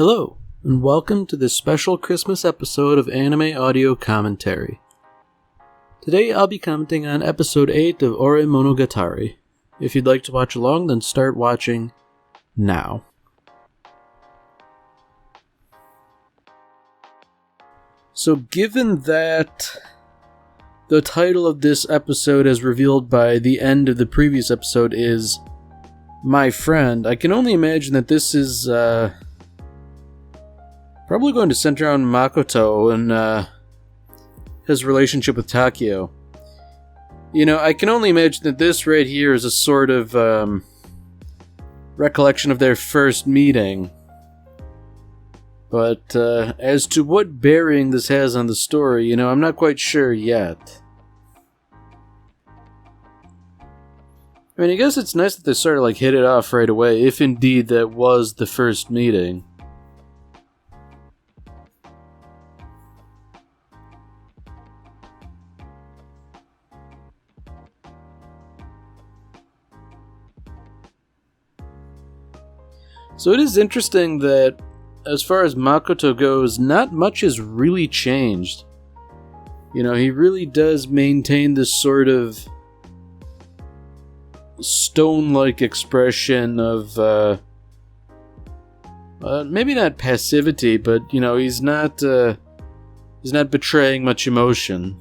Hello, and welcome to this special Christmas episode of Anime Audio Commentary. Today I'll be commenting on episode 8 of Ore Monogatari. If you'd like to watch along, then start watching now. So given that the title of this episode as revealed by the end of the previous episode is My Friend, I can only imagine that this is probably going to center on Makoto and his relationship with Takeo. You know, I can only imagine that this right here is a sort of recollection of their first meeting. But as to what bearing this has on the story, you know, I'm not quite sure yet. I mean, I guess it's nice that they sort of like hit it off right away, if indeed that was the first meeting. So it is interesting that, as far as Makoto goes, not much has really changed. You know, he really does maintain this sort of stone-like expression of, maybe not passivity, but, you know, he's not betraying much emotion.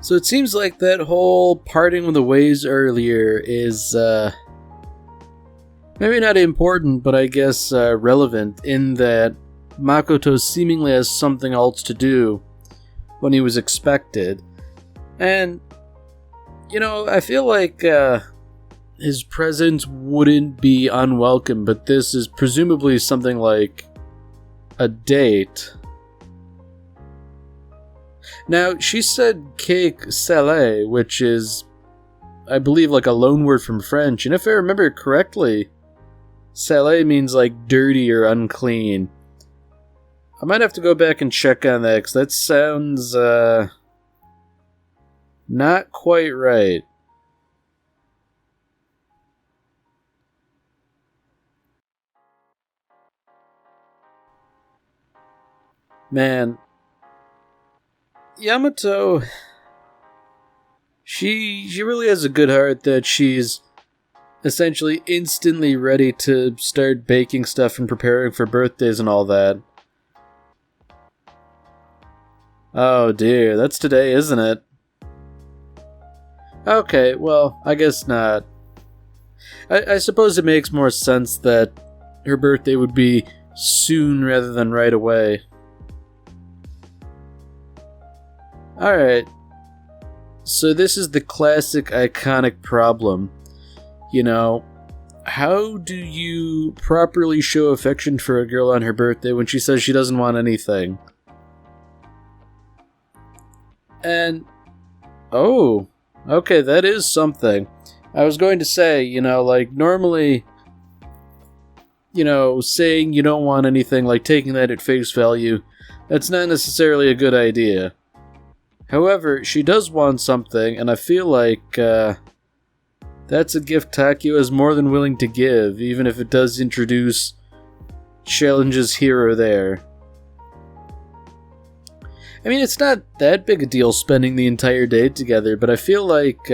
So it seems like that whole parting with the ways earlier is, maybe not important, but I guess relevant, in that Makoto seemingly has something else to do when he was expected. And, you know, I feel like his presence wouldn't be unwelcome, but this is presumably something like a date. Now, she said cake salé, which is, I believe, like a loanword from French, and if I remember correctly, salé means like dirty or unclean. I might have to go back and check on that, because that sounds, not quite right. Man, Yamato, she really has a good heart that she's essentially instantly ready to start baking stuff and preparing for birthdays and all that. Oh dear, that's today, isn't it? Okay, well, I guess not. I suppose it makes more sense that her birthday would be soon rather than right away. Alright, so this is the classic iconic problem. You know, how do you properly show affection for a girl on her birthday when she says she doesn't want anything? And, oh, okay, that is something. I was going to say, you know, like, normally saying you don't want anything, like taking that at face value, that's not necessarily a good idea. However, she does want something, and I feel like that's a gift Takio is more than willing to give, even if it does introduce challenges here or there. I mean, it's not that big a deal spending the entire day together, but I feel like,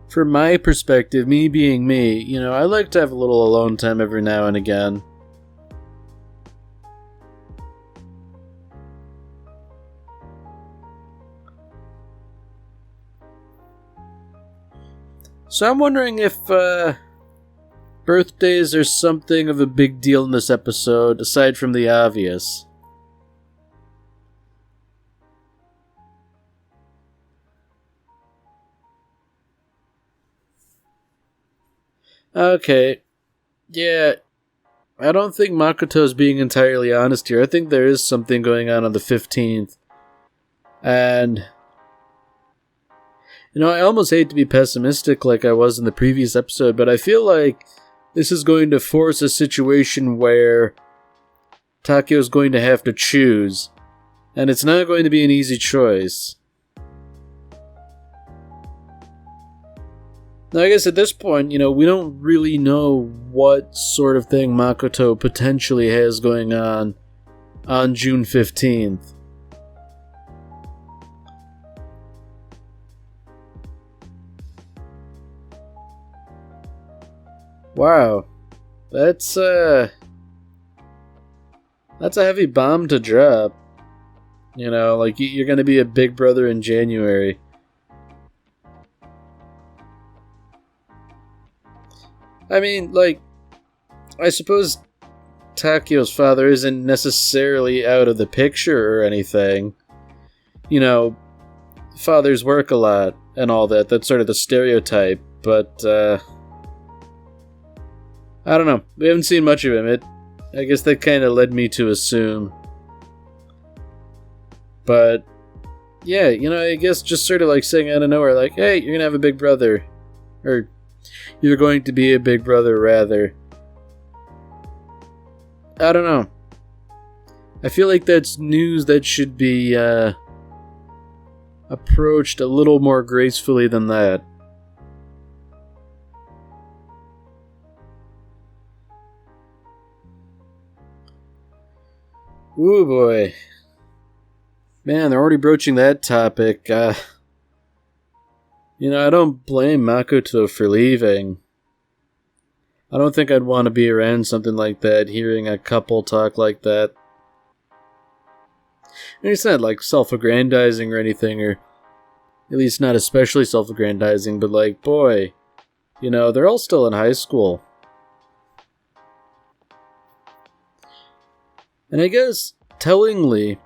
from my perspective, me being me, I like to have a little alone time every now and again. So I'm wondering if birthdays are something of a big deal in this episode, aside from the obvious. Okay. Yeah, I don't think Makoto's being entirely honest here. I think there is something going on the 15th. And I almost hate to be pessimistic like I was in the previous episode, but I feel like this is going to force a situation where Takio's going to have to choose. And it's not going to be an easy choice. Now, I guess at this point, we don't really know what sort of thing Makoto potentially has going on June 15th. Wow. That's a heavy bomb to drop. You're gonna be a big brother in January. I mean, I suppose Takio's father isn't necessarily out of the picture or anything. Fathers work a lot and all that. That's sort of the stereotype, but, I don't know. We haven't seen much of him. I guess that kind of led me to assume. But, yeah, I guess just sort of saying out of nowhere, hey, you're gonna have a big brother. Or, you're going to be a big brother, rather. I don't know. I feel like that's news that should be approached a little more gracefully than that. Ooh boy. Man, they're already broaching that topic. I don't blame Makoto for leaving. I don't think I'd want to be around something like that, hearing a couple talk like that. I mean, it's not self-aggrandizing or anything, or at least not especially self-aggrandizing, but boy, they're all still in high school. And I guess, tellingly,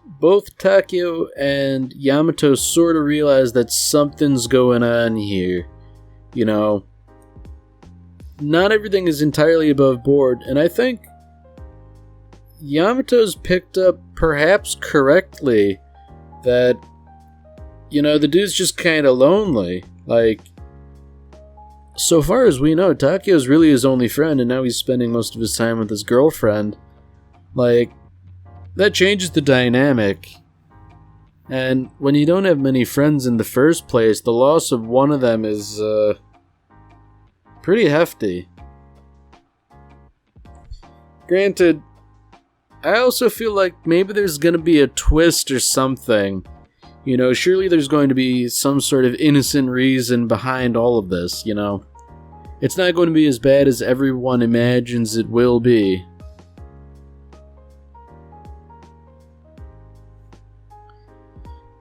both Takio and Yamato sort of realize that something's going on here. Not everything is entirely above board, and I think Yamato's picked up, perhaps correctly, that, the dude's just kind of lonely. So far as we know, Takio's really his only friend, and now he's spending most of his time with his girlfriend. That changes the dynamic. And when you don't have many friends in the first place, the loss of one of them is, pretty hefty. Granted, I also feel like maybe there's gonna be a twist or something. Surely there's going to be some sort of innocent reason behind all of this, It's not going to be as bad as everyone imagines it will be.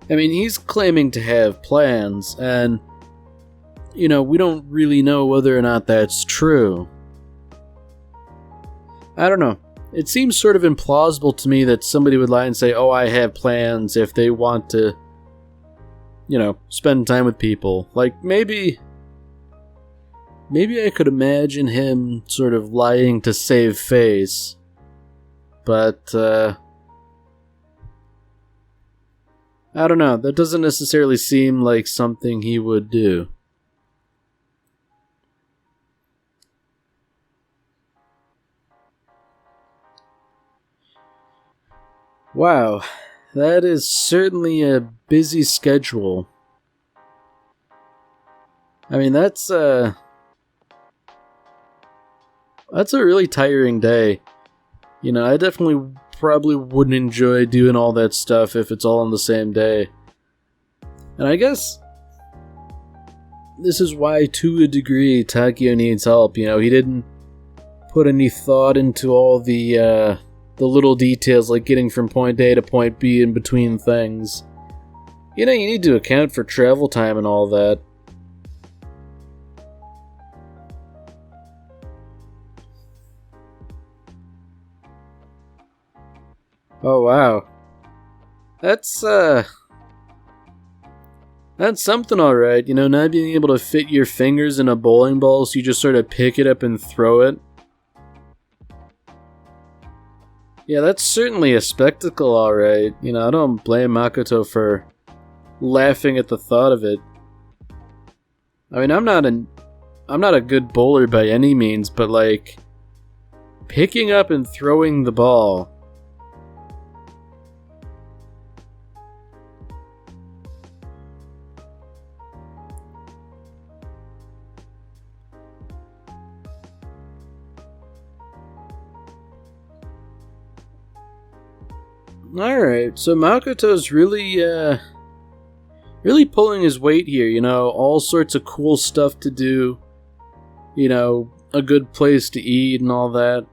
I mean, he's claiming to have plans, and, we don't really know whether or not that's true. I don't know. It seems sort of implausible to me that somebody would lie and say, oh, I have plans, if they want to, spend time with people. Maybe I could imagine him sort of lying to save face. But, I don't know, that doesn't necessarily seem like something he would do. Wow, that is certainly a busy schedule. I mean, that's a really tiring day. You know, I definitely probably wouldn't enjoy doing all that stuff if it's all on the same day. And I guess this is why, to a degree, Takeo needs help. You know, he didn't put any thought into all the little details, like getting from point A to point B in between things. You know, you need to account for travel time and all that. Oh, wow. That's something, alright. You know, not being able to fit your fingers in a bowling ball, so you just sort of pick it up and throw it. Yeah, that's certainly a spectacle, alright. You know, I don't blame Makoto for laughing at the thought of it. I mean, I'm not a good bowler by any means, but like, picking up and throwing the ball. Alright, so Makoto's really pulling his weight here, you know, all sorts of cool stuff to do, you know, a good place to eat and all that.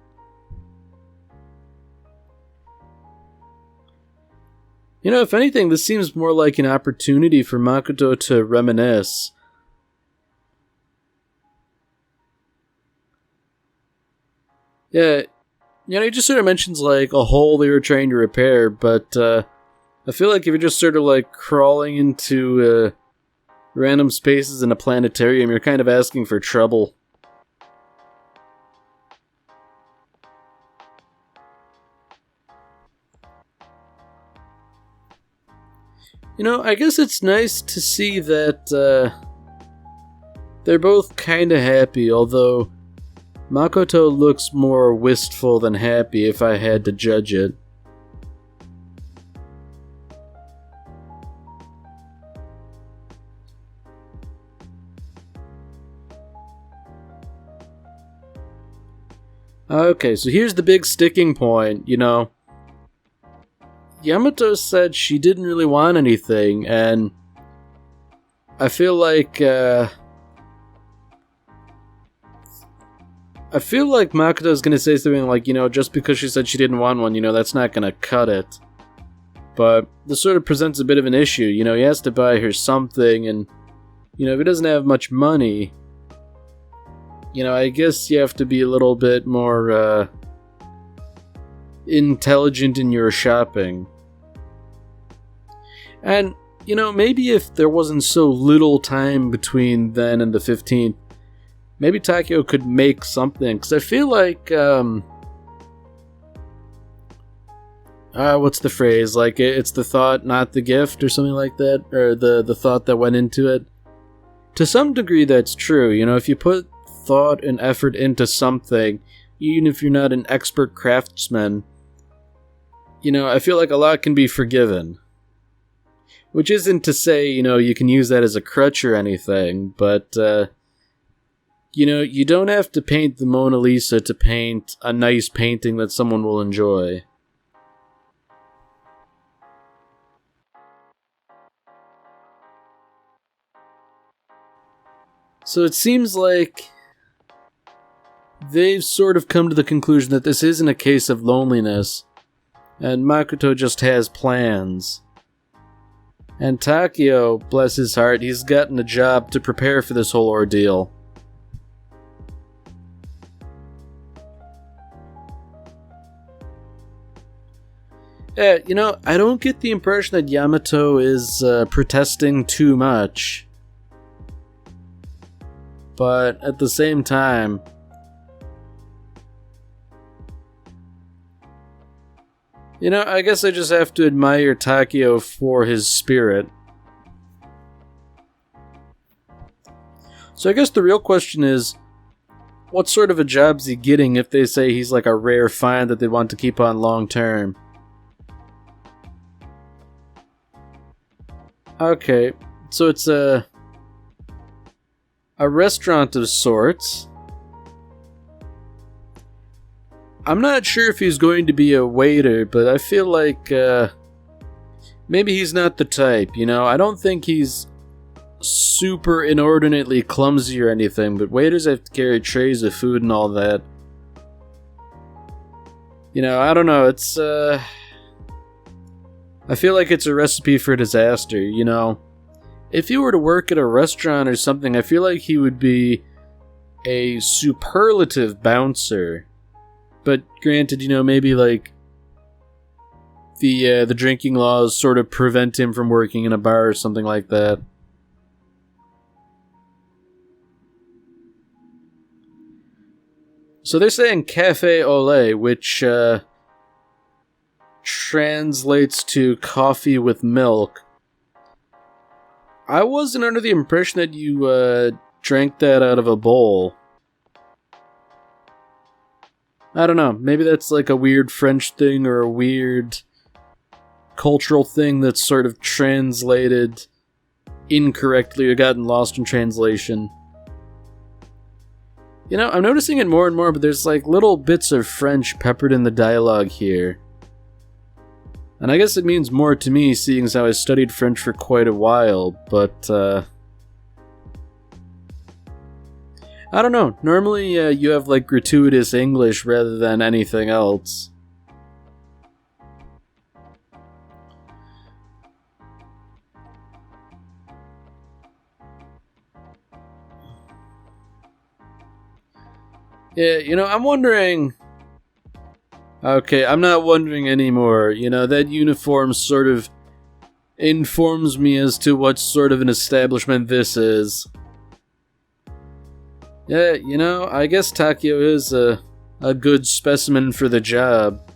You know, if anything, this seems more like an opportunity for Makoto to reminisce. Yeah, you know, he just sort of mentions, like, a hole they were trying to repair, but, I feel like if you're just sort of, like, crawling into, random spaces in a planetarium, you're kind of asking for trouble. You know, I guess it's nice to see that, they're both kinda happy, although Makoto looks more wistful than happy if I had to judge it. Okay, so here's the big sticking point, you know. Yamato said she didn't really want anything, and I feel like Makoto's gonna say something like, you know, just because she said she didn't want one, you know, that's not gonna cut it. But this sort of presents a bit of an issue, you know, he has to buy her something, and, you know, if he doesn't have much money, you know, I guess you have to be a little bit more, intelligent in your shopping. And, you know, maybe if there wasn't so little time between then and the 15th, maybe Takeo could make something, because I feel like, what's the phrase? Like, it's the thought, not the gift, or something like that? Or the thought that went into it? To some degree, that's true. You know, if you put thought and effort into something, even if you're not an expert craftsman, you know, I feel like a lot can be forgiven. Which isn't to say, you know, you can use that as a crutch or anything, but, you know, you don't have to paint the Mona Lisa to paint a nice painting that someone will enjoy. So it seems like they've sort of come to the conclusion that this isn't a case of loneliness, and Makoto just has plans. And Takeo, bless his heart, he's gotten a job to prepare for this whole ordeal. Yeah, you know, I don't get the impression that Yamato is protesting too much. But at the same time, you know, I guess I just have to admire Takeo for his spirit. So I guess the real question is, what sort of a job's he getting if they say he's like a rare find that they want to keep on long term? Okay, so it's a restaurant of sorts. I'm not sure if he's going to be a waiter, but I feel like maybe he's not the type, you know? I don't think he's super inordinately clumsy or anything, but waiters have to carry trays of food and all that. You know, I don't know, it's I feel like it's a recipe for disaster, you know? If he were to work at a restaurant or something, I feel like he would be a superlative bouncer. But granted, you know, maybe like the drinking laws sort of prevent him from working in a bar or something like that. So they're saying cafe au lait, which translates to coffee with milk. I wasn't under the impression that you drank that out of a bowl. I don't know, maybe that's like a weird French thing or a weird cultural thing that's sort of translated incorrectly or gotten lost in translation. You know, I'm noticing it more and more, but there's like little bits of French peppered in the dialogue here. And I guess it means more to me, seeing as how I studied French for quite a while, but I don't know. Normally, you have, like, gratuitous English rather than anything else. Yeah, you know, I'm wondering... Okay, I'm not wondering anymore. You know, that uniform sort of informs me as to what sort of an establishment this is. Yeah, you know, I guess Takio is a good specimen for the job.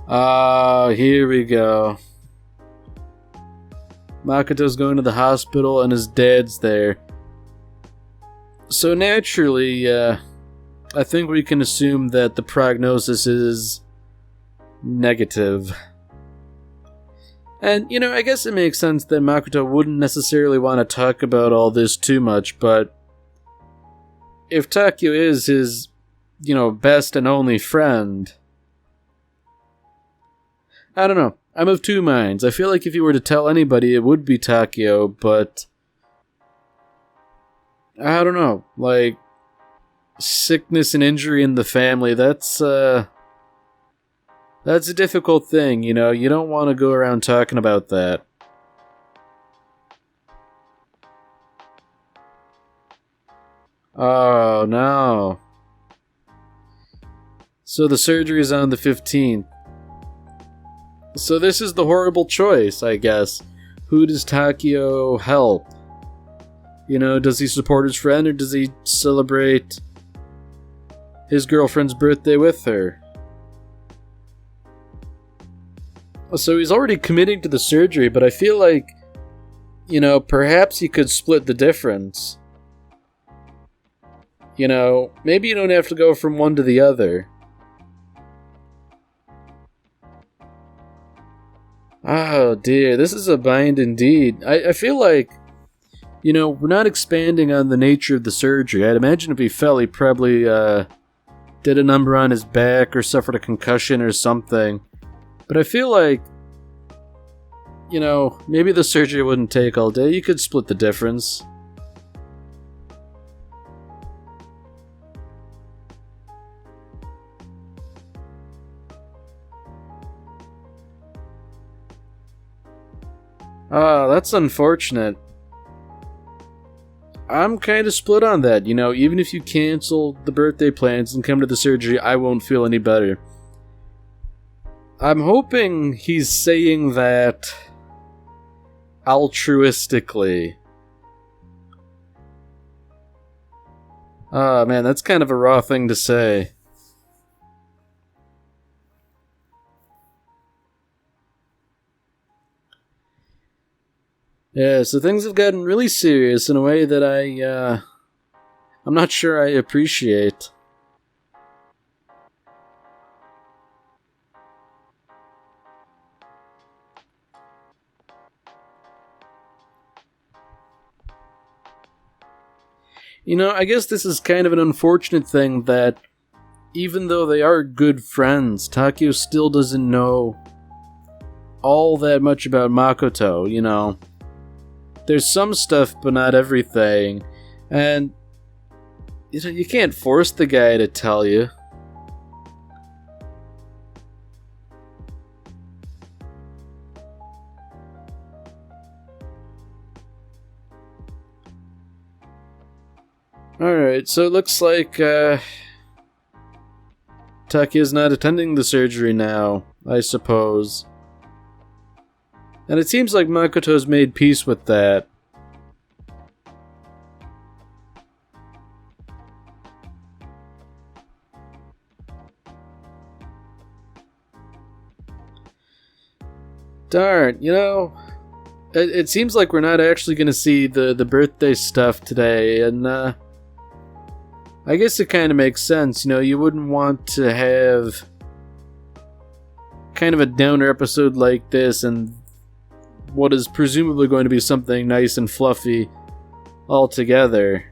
Ah, here we go. Makoto's going to the hospital and his dad's there. So naturally, I think we can assume that the prognosis is negative. And, you know, I guess it makes sense that Makoto wouldn't necessarily want to talk about all this too much, but if Takio is his, you know, best and only friend, I don't know. I'm of two minds. I feel like if you were to tell anybody, it would be Takio, but I don't know. Like, sickness and injury in the family, that's a difficult thing, you know? You don't want to go around talking about that. Oh, no. So the surgery is on the 15th. So this is the horrible choice, I guess. Who does Takio help? You know, does he support his friend, or does he celebrate his girlfriend's birthday with her? So he's already committing to the surgery, but I feel like, you know, perhaps he could split the difference. You know, maybe you don't have to go from one to the other. Oh dear, this is a bind indeed. I feel like, you know, we're not expanding on the nature of the surgery. I'd imagine if he fell, he probably did a number on his back or suffered a concussion or something. But I feel like, you know, maybe the surgery wouldn't take all day. You could split the difference. Ah, that's unfortunate. I'm kind of split on that, you know, even if you cancel the birthday plans and come to the surgery, I won't feel any better. I'm hoping he's saying that altruistically. Ah, man, that's kind of a raw thing to say. Yeah, so things have gotten really serious in a way that I'm not sure I appreciate. I guess this is kind of an unfortunate thing that even though they are good friends, Takeo still doesn't know all that much about Makoto, There's some stuff, but not everything. And, you can't force the guy to tell you. Alright, so it looks like, Takeo's not attending the surgery now, I suppose. And it seems like Makoto's made peace with that. Darn, it seems like we're not actually going to see the birthday stuff today, and I guess it kind of makes sense. You wouldn't want to have kind of a downer episode like this and what is presumably going to be something nice and fluffy altogether.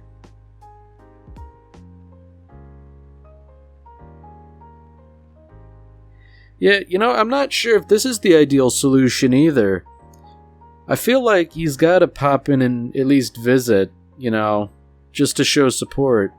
Yeah, I'm not sure if this is the ideal solution either. I feel like he's got to pop in and at least visit, just to show support.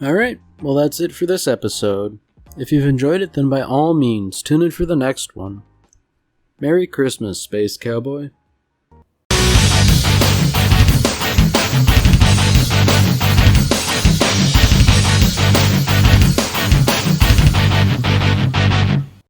Alright, well that's it for this episode. If you've enjoyed it, then by all means, tune in for the next one. Merry Christmas, Space Cowboy.